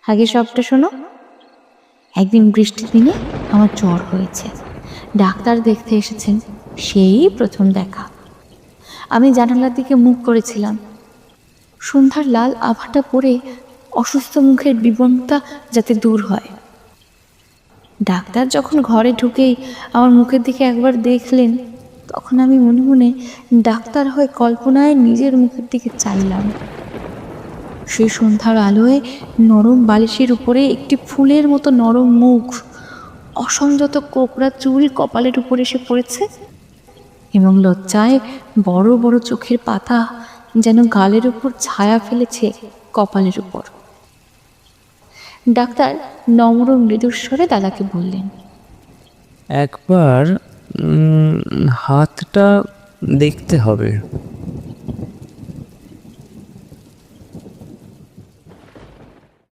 আগে সবটা শোনো। একদিন বৃষ্টির দিনে আমার জ্বর হয়েছে। ডাক্তার দেখতে এসেছেন, সেই প্রথম দেখা। আমি জানালার দিকে মুখ করেছিলাম। সন্ধ্যার লাল আভাটা পড়ে অসুস্থ মুখের বিবর্ণতা যাতে দূর হয়। ডাক্তার যখন ঘরে ঢুকেই আমার মুখের দিকে একবার দেখলেন, তখন আমি মনে মনে ডাক্তার হয়ে কল্পনায় নিজের মুখের দিকে চাইলাম। সেই সন্ধ্যার আলোয় নরম বালিশের উপরে একটি ফুলের মতো নরম মুখ, অসংযত কোকড়া চুল কপালের উপর এসে পড়েছে, এবং লজ্জায় বড় বড় চোখের পাতা যেন গালের উপর ছায়া ফেলেছে কপালের উপর। ডাক্তার নম্র মৃদুস্বরে দাদাকে বললেন, একবার হাতটা দেখতে হবে।